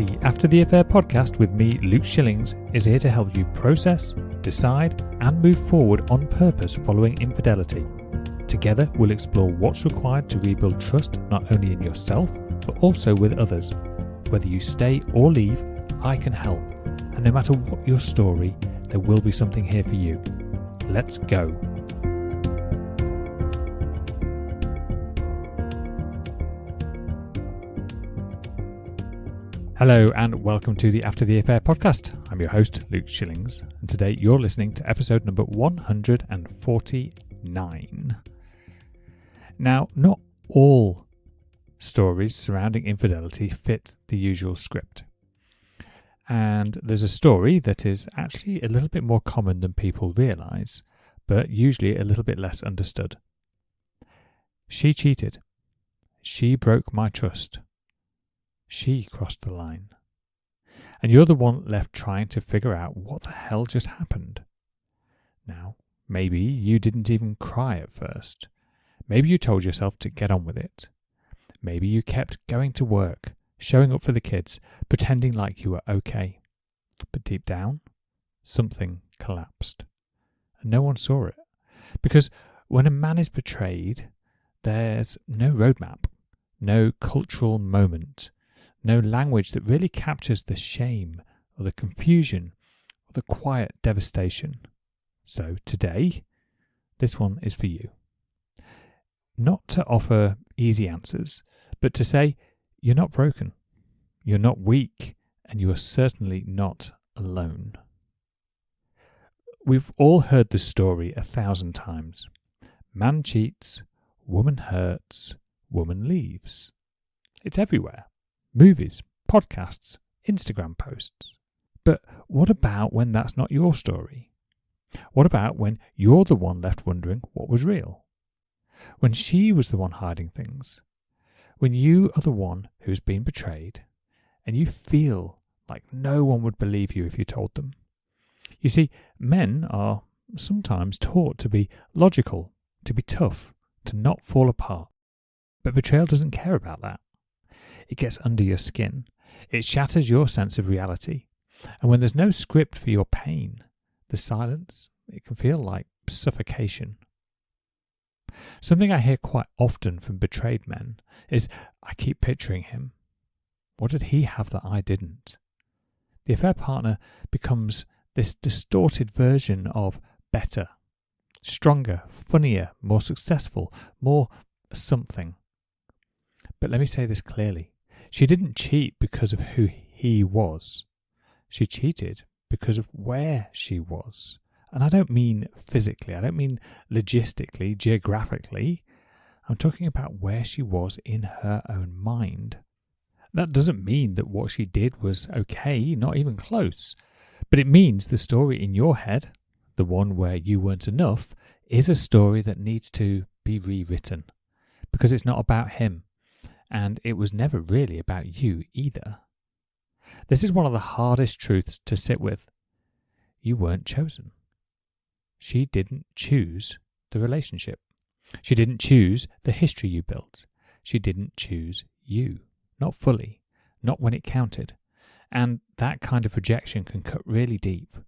The After the Affair podcast with me, Luke Shillings, is here to help you process, decide, and move forward on purpose following infidelity. Together, we'll explore what's required to rebuild trust not only in yourself, but also with others. Whether you stay or leave, I can help. And no matter what your story, there will be something here for you. Let's go. Hello and welcome to the After the Affair podcast. I'm your host, Luke Shillings, and today you're listening to episode number 149. Now, not all stories surrounding infidelity fit the usual script. And there's a story that is actually a little bit more common than people realise, but usually a little bit less understood. She cheated. She broke my trust. She crossed the line. And you're the one left trying to figure out what the hell just happened. Now, maybe you didn't even cry at first. Maybe you told yourself to get on with it. Maybe you kept going to work, showing up for the kids, pretending like you were okay. But deep down, something collapsed. And no one saw it. Because when a man is betrayed, there's no roadmap, no cultural moment, no language that really captures the shame or the confusion or the quiet devastation. So today, this one is for you. Not to offer easy answers, but to say you're not broken, you're not weak, and you are certainly not alone. We've all heard the story 1,000 times. Man cheats, woman hurts, woman leaves. It's everywhere. Movies, podcasts, Instagram posts. But what about when that's not your story? What about when you're the one left wondering what was real? When she was the one hiding things? When you are the one who's been betrayed and you feel like no one would believe you if you told them? You see, men are sometimes taught to be logical, to be tough, to not fall apart. But betrayal doesn't care about that. It gets under your skin. It shatters your sense of reality. And when there's no script for your pain, the silence, it can feel like suffocation. Something I hear quite often from betrayed men is, I keep picturing him. What did he have that I didn't? The affair partner becomes this distorted version of better, stronger, funnier, more successful, more something. But let me say this clearly. She didn't cheat because of who he was. She cheated because of where she was. And I don't mean physically. I don't mean logistically, geographically. I'm talking about where she was in her own mind. That doesn't mean that what she did was okay, not even close. But it means the story in your head, the one where you weren't enough, is a story that needs to be rewritten. Because it's not about him. And it was never really about you either. This is one of the hardest truths to sit with. You weren't chosen. She didn't choose the relationship. She didn't choose the history you built. She didn't choose you. Not fully. Not when it counted. And that kind of rejection can cut really deep.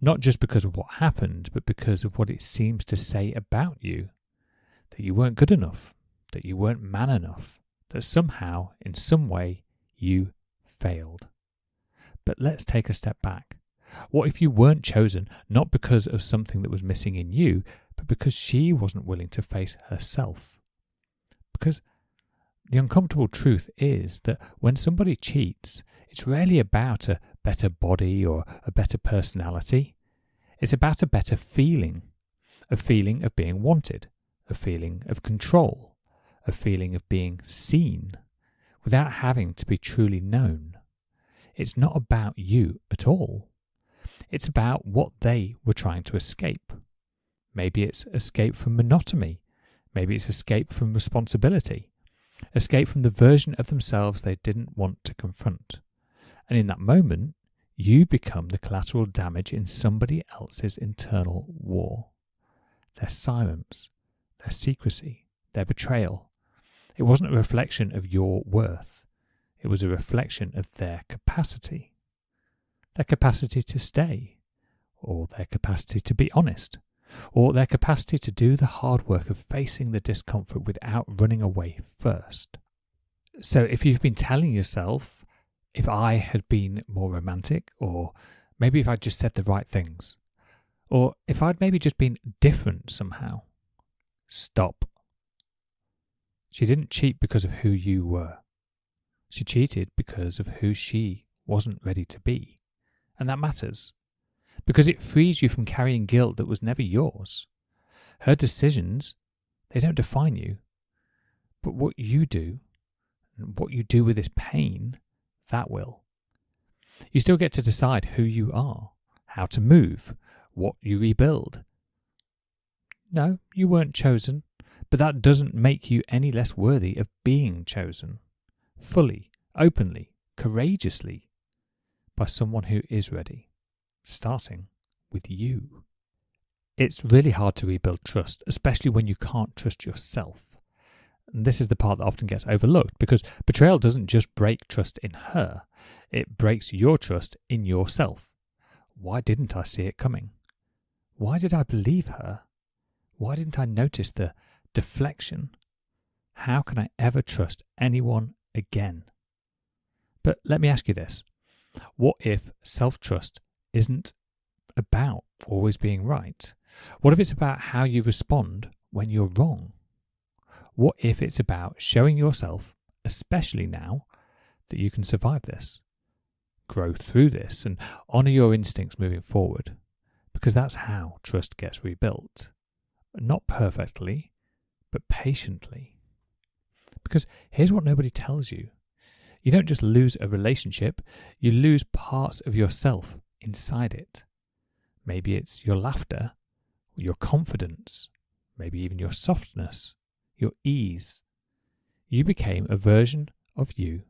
Not just because of what happened, but because of what it seems to say about you. That you weren't good enough. That you weren't man enough. That somehow, in some way, you failed. But let's take a step back. What if you weren't chosen not because of something that was missing in you, but because she wasn't willing to face herself? Because the uncomfortable truth is that when somebody cheats, it's rarely about a better body or a better personality. It's about a better feeling. A feeling of being wanted. A feeling of control. A feeling of being seen without having to be truly known. It's not about you at all. It's about what they were trying to escape. Maybe it's escape from monotony. Maybe it's escape from responsibility. Escape from the version of themselves they didn't want to confront. And in that moment, you become the collateral damage in somebody else's internal war. Their silence, their secrecy, their betrayal. It wasn't a reflection of your worth. It was a reflection of their capacity to stay, or their capacity to be honest, or their capacity to do the hard work of facing the discomfort without running away first. So if you've been telling yourself, if I had been more romantic, or maybe if I'd just said the right things, or if I'd maybe just been different somehow, stop. She didn't cheat because of who you were. She cheated because of who she wasn't ready to be. And that matters, because it frees you from carrying guilt that was never yours. Her decisions, they don't define you. But what you do, and what you do with this pain, that will. You still get to decide who you are, how to move, what you rebuild. No, you weren't chosen, but that doesn't make you any less worthy of being chosen, fully, openly, courageously, by someone who is ready, starting with you. It's really hard to rebuild trust, especially when you can't trust yourself. And this is the part that often gets overlooked, because betrayal doesn't just break trust in her, it breaks your trust in yourself. Why didn't I see it coming? Why did I believe her? Why didn't I notice the deflection? How can I ever trust anyone again? But let me ask you this. What if self-trust isn't about always being right? What if it's about how you respond when you're wrong? What if it's about showing yourself, especially now, that you can survive this, grow through this, and honour your instincts moving forward? Because that's how trust gets rebuilt. Not perfectly, but patiently. Because here's what nobody tells you. You don't just lose a relationship, you lose parts of yourself inside it. Maybe it's your laughter, your confidence, maybe even your softness, your ease. You became a version of you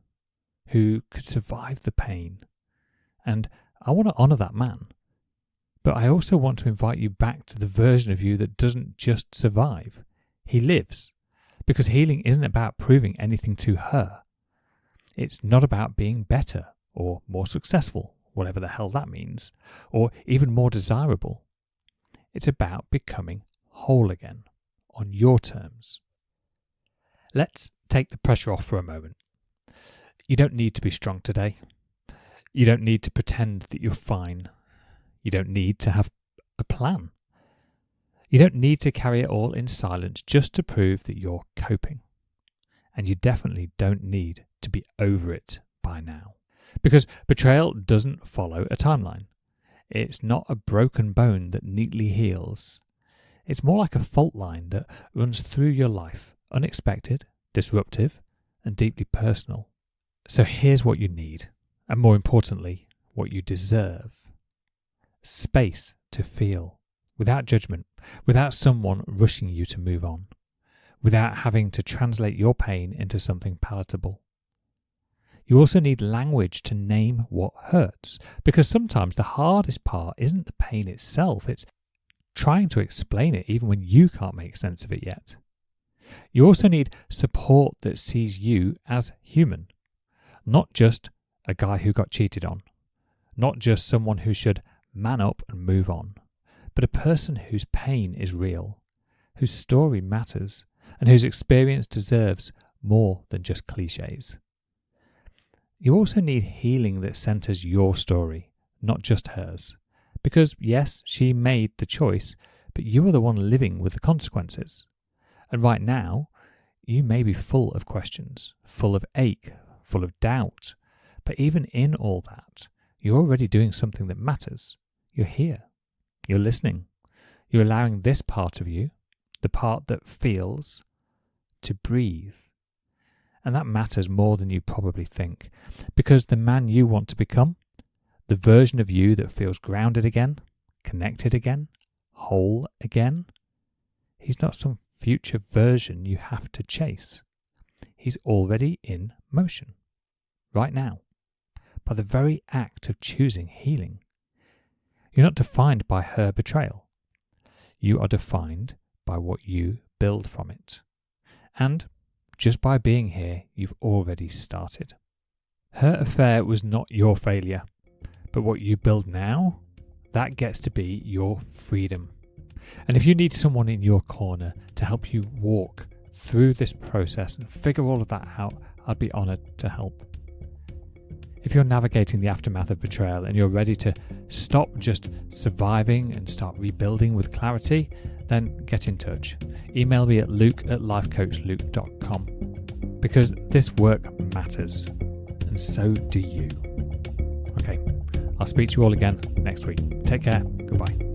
who could survive the pain. And I want to honour that man. But I also want to invite you back to the version of you that doesn't just survive. He lives. Because healing isn't about proving anything to her. It's not about being better or more successful, whatever the hell that means, or even more desirable. It's about becoming whole again, on your terms. Let's take the pressure off for a moment. You don't need to be strong today. You don't need to pretend that you're fine. You don't need to have a plan. You don't need to carry it all in silence just to prove that you're coping. And you definitely don't need to be over it by now. Because betrayal doesn't follow a timeline. It's not a broken bone that neatly heals. It's more like a fault line that runs through your life, unexpected, disruptive, and deeply personal. So here's what you need, and more importantly, what you deserve. Space to feel, without judgment, without someone rushing you to move on, without having to translate your pain into something palatable. You also need language to name what hurts, because sometimes the hardest part isn't the pain itself, it's trying to explain it even when you can't make sense of it yet. You also need support that sees you as human, not just a guy who got cheated on, not just someone who should man up and move on, but a person whose pain is real, whose story matters, and whose experience deserves more than just cliches. You also need healing that centers your story, not just hers. Because, yes, she made the choice, but you are the one living with the consequences. And right now, you may be full of questions, full of ache, full of doubt. But even in all that, you're already doing something that matters. You're here. You're listening. You're allowing this part of you, the part that feels, to breathe. And that matters more than you probably think. Because the man you want to become, the version of you that feels grounded again, connected again, whole again, he's not some future version you have to chase. He's already in motion, right now, by the very act of choosing healing. You're not defined by her betrayal. You are defined by what you build from it. And just by being here, you've already started. Her affair was not your failure, but what you build now, that gets to be your freedom. And if you need someone in your corner to help you walk through this process and figure all of that out, I'd be honoured to help. If you're navigating the aftermath of betrayal and you're ready to stop just surviving and start rebuilding with clarity, then get in touch. Email me at luke@lifecoachluke.com, because this work matters, and so do you. Okay, I'll speak to you all again next week. Take care. Goodbye.